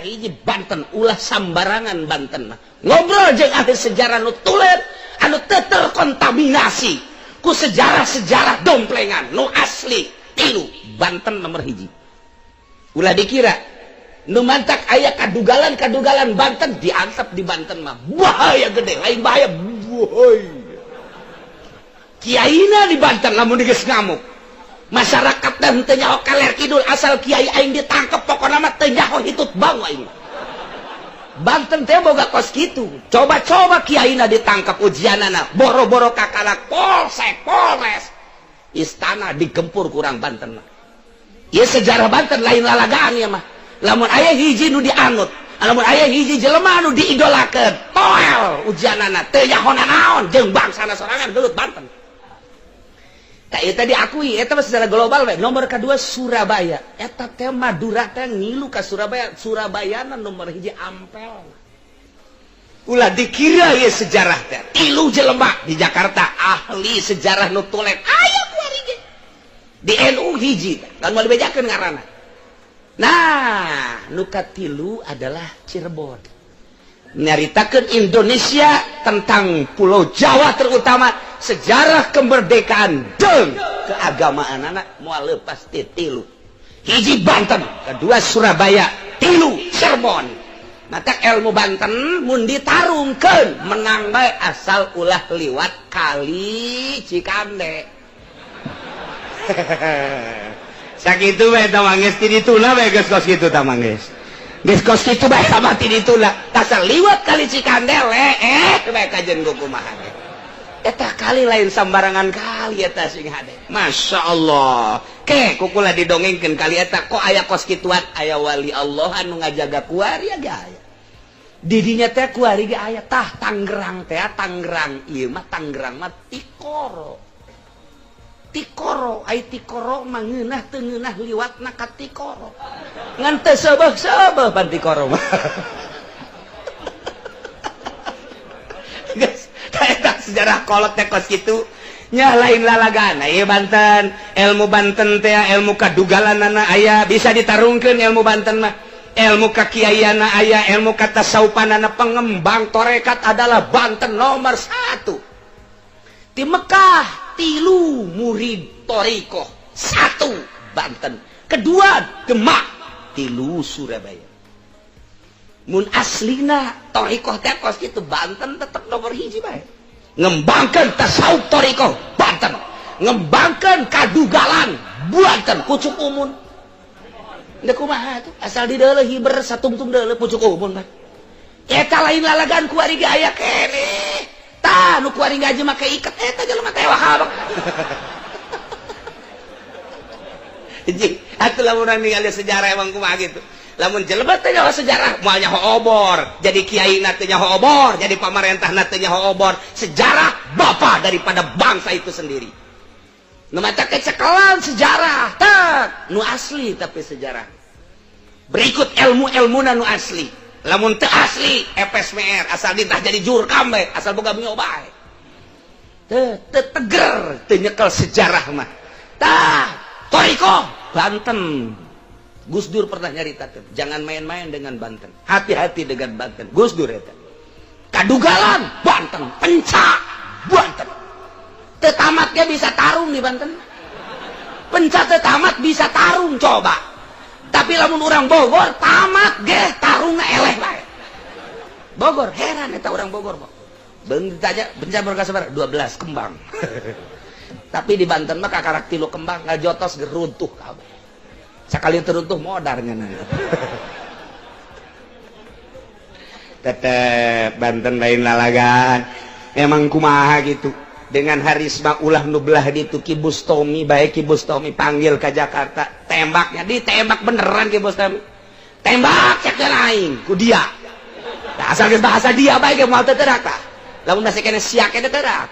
hiji Banten ulah sambarangan Banten ngobrol jeung ahli sejarah nu tulen anu teu terkontaminasi ku sejarah-sejarah domplengan nu asli. Tilu Banten nomor hiji. Ulah dikira nu mantak aya kadugalan Banten diantep di Banten mah bahaya gede, lain bahaya boy. Kiaina di Banten lamun geus ngamuk. Masyarakat dan teu nyaho kaler kidul asal kiai aing ditangkep pokona mah teu nyaho hitut bang aing. Banten teh boga kos kitu. Coba-coba kiaina ditangkap ujianana boro-boro kakalak polsek polres. Istana digempur kurang Banten mah. Ieu sejarah Banten lain lalagaan ya mah. Lamun aya hiji nu dianut, lamun aya hiji jelema nu diidolakeun, toel ujianana teu nyaho naon jeung bangsana sorangan gelut Banten. Tak eta diakui, eta mah secara global we. Nomor kedua Surabaya. Eta teh Madura teh ngilu ka Surabaya. Surabayana nomor hiji Ampel. Ulah dikira ieu sejarah teh. Tilu jelema di Jakarta ahli sejarah nu tulen. Aya kuari ge. Di NU hiji, kan moal dibejakeun ngaranna. Nah, nu katilu adalah Cirebon. Nyaritakeun Indonesia tentang Pulau Jawa terutama sejarah kemerdekaan jeung keagamaan anak moal leupas ti tilu. Hiji Banten, kedua Surabaya, tilu Cirebon. Mata ilmu Banten mun ditarungkeun menang bae asal ulah liwat kali Cikande. Sakitu bae tamanggeus ti dituna bae geus kos kitu tamanggeus. Geus kos kitu bae sama ti dituna. Tasal liwat kali Cikande bae kajen kumaha. Eta kali lain sambarangan kali eta sing hade. Masya Allah. Kukula didongengkeun kali eta kok aya kos kituan aya wali Allah anu ngajaga kuari ge aya. Di dinya teh kuari ge aya tah Tangerang teh Tangerang ieu mah Tangerang mah Tikoro. Tikoro ai Tikoro mah ngeunah teu ngeunah liwatna ka Tikoro. Ngan teu seubeuh-seubeuh pan Tikoro mah. Guys, eta sejarah kolot teh kos kitu nya lain lalagan. Ieu Banten, ilmu Banten teh ilmu kadugalanana aya bisa ditarungkeun ilmu Banten mah. Ilmu kakiaiana aya, ilmu katasawufanana pengembang torekat adalah Banten nomor 1. Di Mekah tilu murid torikoh 1 Banten, kedua Demak, tilu Surabaya. Mun aslina torikoh teh kos kitu Banten tetep nomor hiji bae. Ngembangkeun tasawuf torikoh Banten, ngembangkeun kadugalan Banten pucuk umun. Da kumaha tuh asal di deuleuh hiber satungtung deuleuh pucuk umun mah. Eta lain lalagan kuari ge aya keneh. Tah nu kuari gaji make iket eta jelema teh wahab. Jadi atuh lamun ningali sejarah emang kumaha gitu. Lamun jelema teh nyaho sejarah moal nyaho obor, jadi kiaina teh nyaho obor, jadi pamarentahna teh nyaho obor. Sejarah bapa daripada bangsa itu sendiri. Nu maca kecekelan sejarah, tak nu asli tapi sejarah. Berikut ilmu-ilmuna nu asli. Lamun teu asli FSMR asal ditah jadi jurkam bae, asal boga nyoba bae. Teu teger teu nyekel sejarah mah. Tah, toriko Banten. Gus Dur pernah nyaritakeun, jangan main-main dengan Banten. Hati-hati dengan Banten. Gus Dur eta. Kadugalan Banten, pencak Banten. Teu tamatnya bisa tarung di Banten. Pencak teu tamat bisa tarung coba. Tapi lamun urang Bogor tamat ge tarungna eleh bae. Bogor heran eta urang Bogor mah. Beung ditanya bencana berkah sabar 12 kembang. Tapi di Banten mah kakarak 3 kembang ngajotos ge runtuh kabeh. Sakali teruntuh modar ngeunana. Tetep Banten lain lalagan. Emang kumaha gitu. Dengan harisma ulah nu belah ditu Ki Bustomi bae Ki Bustomi panggil ke Jakarta, tembaknya ditembak beneran Ki Bustomi. Tembak cek aing ku dia. Da asal geus bahasa dia bae ge moal teu teurak tah. Lamun da sakene siak teh teurak.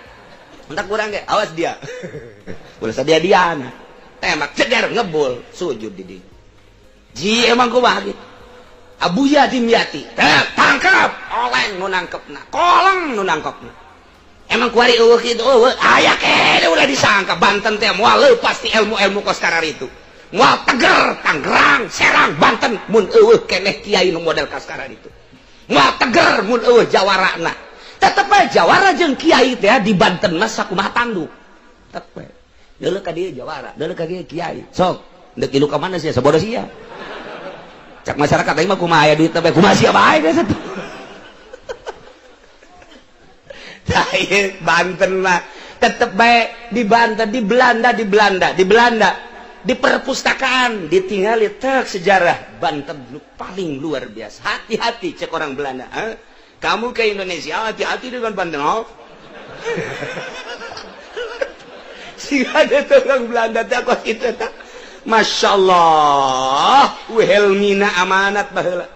Entak kurang ge awas dia. Ulah sadia diana. Tembak ceder ngebul sujud di dieu. Ji emang kumaha gitu. Abuya dimyati. Tangkap oleng nu nangkepna. Koleng nu nangkepna. Emang kuari eueuh kitu aya keneh ulah disangka Banten teh moal leupas ti ilmu-ilmu kos karar itu. moal Teger, Tangerang, Serang, Banten, mun eueuh keneh kiai nu model kaskaran itu. Moal Teger, mun eueuh jawarana. Tetep we jawara jeung kiai teh di Banten mah sakumaha tanduk. Tetep we. Deuleuh ka dieu jawara, deuleuh ka dieu kiai. Sok, deuk ilu ka mana sia sabodo sia. Cak masyarakat aing mah kumaha aya duit teh kumaha sia bae geus atuh. Tah Banten mah tetep bae di Banten, di Belanda di perpustakaan ditinggali tek sejarah Banten paling luar biasa. Hati-hati cek orang Belanda. Kamu ke Indonesia hati-hati dengan Banten. Si ada orang Belanda teh kos kitu tah. Masyaallah, Wilhelmina amanat baheula.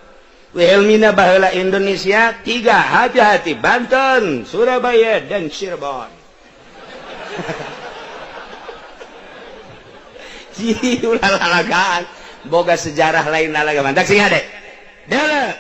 Wilhelmina baheula Indonesia 3 hati-hati Banten, Surabaya dan Cirebon. Ulah lalagaan boga sejarah lain lalagaan. Tak sing ade. Deuleuh